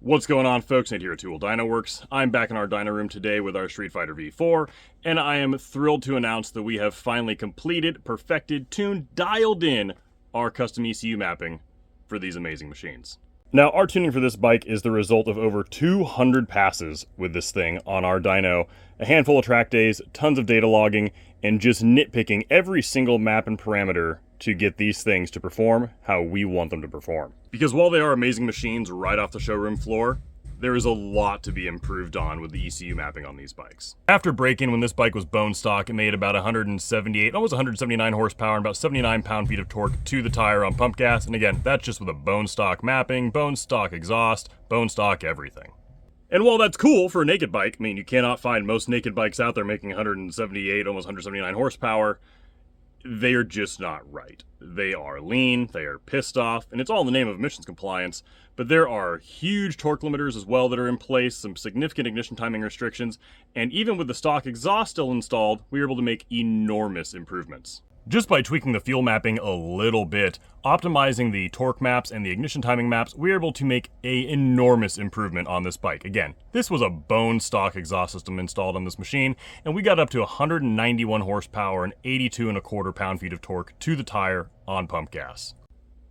What's going on, folks? Nate here at Tool Dyno Works. I'm back in our dyno room today with our Streetfighter V4, and I am thrilled to announce that we have finally completed, perfected, tuned, dialed in our custom ECU mapping for these amazing machines. Now, our tuning for this bike is the result of over 200 passes with this thing on our dyno, a handful of track days, tons of data logging, and just nitpicking every single map and parameter to get these things to perform how we want them to perform. Because while they are amazing machines right off the showroom floor, there is a lot to be improved on with the ECU mapping on these bikes. After break-in, when this bike was bone stock, it made about 178, almost 179 horsepower and about 79 pound-feet of torque to the tire on pump gas. And again, that's just with a bone stock mapping, bone stock exhaust, bone stock everything. And while that's cool for a naked bike, I mean, you cannot find most naked bikes out there making 178, almost 179 horsepower, they are just not right. They are lean, they are pissed off, and it's all in the name of emissions compliance, but there are huge torque limiters as well that are in place, some significant ignition timing restrictions, and even with the stock exhaust still installed, we were able to make enormous improvements. Just by tweaking the fuel mapping a little bit, optimizing the torque maps and the ignition timing maps, we were able to make an enormous improvement on this bike. Again, this was a bone stock exhaust system installed on this machine, and we got up to 191 horsepower and 82.25 pound-feet of torque to the tire on pump gas.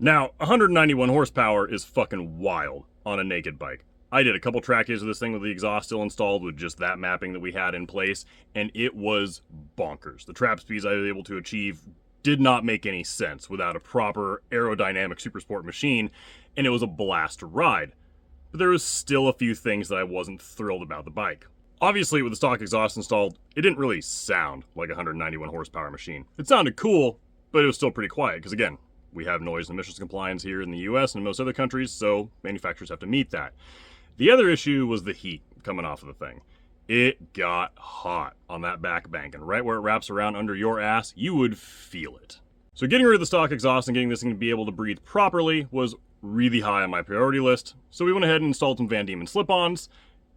Now, 191 horsepower is fucking wild on a naked bike. I did a couple track days of this thing with the exhaust still installed with just that mapping that we had in place, and it was bonkers. The trap speeds I was able to achieve did not make any sense without a proper aerodynamic supersport machine, and it was a blast to ride. But there was still a few things that I wasn't thrilled about the bike. Obviously, with the stock exhaust installed, it didn't really sound like a 191 horsepower machine. It sounded cool, but it was still pretty quiet, because again, we have noise and emissions compliance here in the US and in most other countries, so manufacturers have to meet that. The other issue was the heat coming off of the thing. It got hot on that back bank, and right where it wraps around under your ass, you would feel it. So getting rid of the stock exhaust and getting this thing to be able to breathe properly was really high on my priority list, so we went ahead and installed some Van Diemen slip-ons,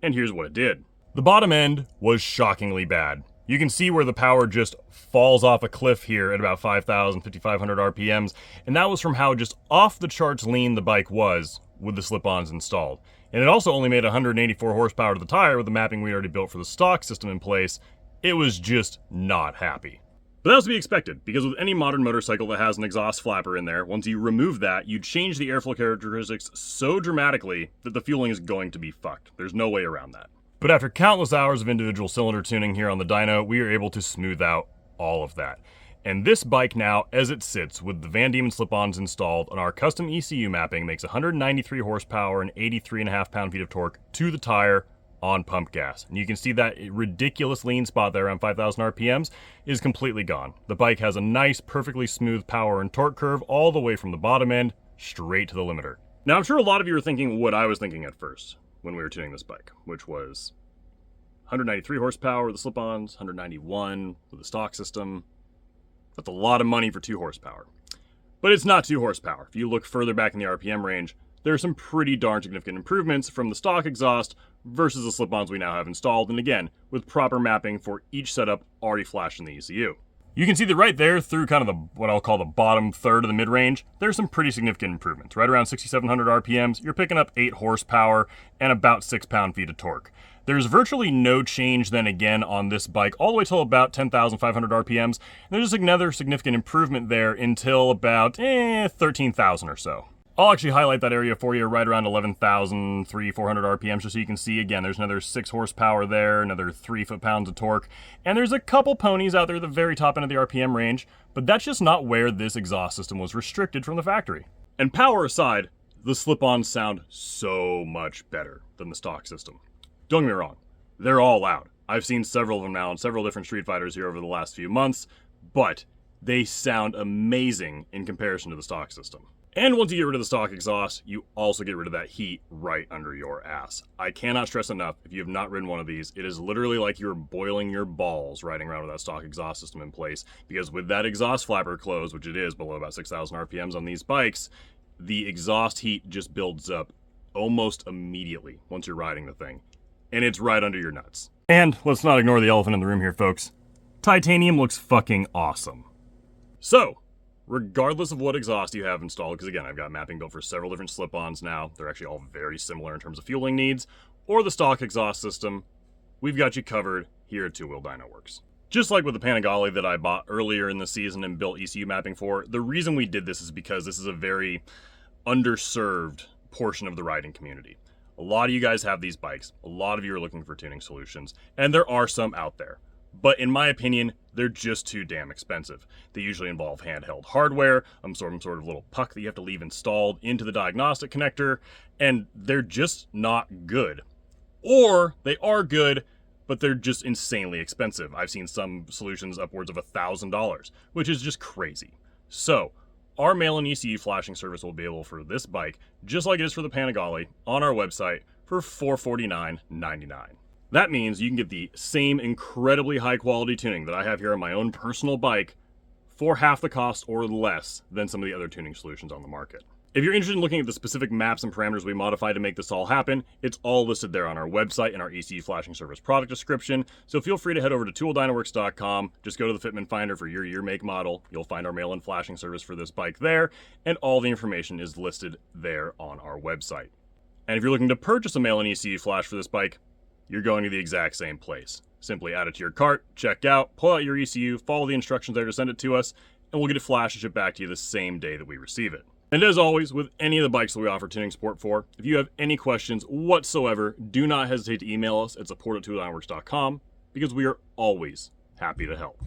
and here's what it did. The bottom end was shockingly bad. You can see where the power just falls off a cliff here at about 5,000, 5,500 RPMs, and that was from how just off the charts lean the bike was with the slip-ons installed. And it also only made 184 horsepower to the tire with the mapping we already built for the stock system in place. It was just not happy. But that was to be expected, because with any modern motorcycle that has an exhaust flapper in there, once you remove that, you change the airflow characteristics so dramatically that the fueling is going to be fucked. There's no way around that. But after countless hours of individual cylinder tuning here on the dyno, we are able to smooth out all of that. And this bike now, as it sits with the Van Diemen slip-ons installed on our custom ECU mapping, makes 193 horsepower and 83.5 pound-feet of torque to the tire on pump gas. And you can see that ridiculous lean spot there around 5,000 RPMs is completely gone. The bike has a nice, perfectly smooth power and torque curve all the way from the bottom end straight to the limiter. Now, I'm sure a lot of you are thinking what I was thinking at first when we were tuning this bike, which was 193 horsepower with the slip-ons, 191 with the stock system. That's a lot of money for 2 horsepower. But it's not 2 horsepower. If you look further back in the RPM range, there are some pretty darn significant improvements from the stock exhaust versus the slip-ons we now have installed, and again, with proper mapping for each setup already flashed in the ECU. You can see that right there through kind of what I'll call the bottom third of the mid-range, there's some pretty significant improvements. Right around 6,700 RPMs, you're picking up 8 horsepower and about 6 pound-feet of torque. There's virtually no change then again on this bike all the way till about 10,500 RPMs. And there's just another significant improvement there until about 13,000 or so. I'll actually highlight that area for you right around 11,300, 400 RPMs just so you can see again there's another 6 horsepower there, another 3 foot-pounds of torque. And there's a couple ponies out there at the very top end of the RPM range, but that's just not where this exhaust system was restricted from the factory. And power aside, the slip-ons sound so much better than the stock system. Don't get me wrong, they're all loud. I've seen several of them now on several different Street Fighters here over the last few months, but they sound amazing in comparison to the stock system. And once you get rid of the stock exhaust, you also get rid of that heat right under your ass. I cannot stress enough, if you have not ridden one of these, it is literally like you're boiling your balls riding around with that stock exhaust system in place, because with that exhaust flapper closed, which it is below about 6,000 RPMs on these bikes, the exhaust heat just builds up almost immediately once you're riding the thing. And it's right under your nuts. And let's not ignore the elephant in the room here, folks. Titanium looks fucking awesome. So, regardless of what exhaust you have installed, because again, I've got mapping built for several different slip-ons now. They're actually all very similar in terms of fueling needs, or the stock exhaust system, we've got you covered here at Two Wheel Dyno Works. Just like with the Panigale that I bought earlier in the season and built ECU mapping for, the reason we did this is because this is a very underserved portion of the riding community. A lot of you guys have these bikes, a lot of you are looking for tuning solutions, and there are some out there. But in my opinion, they're just too damn expensive. They usually involve handheld hardware, some sort of little puck that you have to leave installed into the diagnostic connector, and they're just not good. Or they are good, but they're just insanely expensive. I've seen some solutions upwards of $1,000, which is just crazy. So, our mail-in ECU flashing service will be available for this bike, just like it is for the Panigale, on our website for $449.99. That means you can get the same incredibly high-quality tuning that I have here on my own personal bike for half the cost or less than some of the other tuning solutions on the market. If you're interested in looking at the specific maps and parameters we modify to make this all happen, it's all listed there on our website in our ECU flashing service product description. So feel free to head over to tooldynoworks.com. Just go to the Fitment Finder for your year, make, model. You'll find our mail-in flashing service for this bike there, and all the information is listed there on our website. And if you're looking to purchase a mail-in ECU flash for this bike, you're going to the exact same place. Simply add it to your cart, check out, pull out your ECU, follow the instructions there to send it to us, and we'll get it flashed and shipped back to you the same day that we receive it. And as always, with any of the bikes that we offer tuning support for, if you have any questions whatsoever, do not hesitate to email us at support@tooldynoworks.com because we are always happy to help.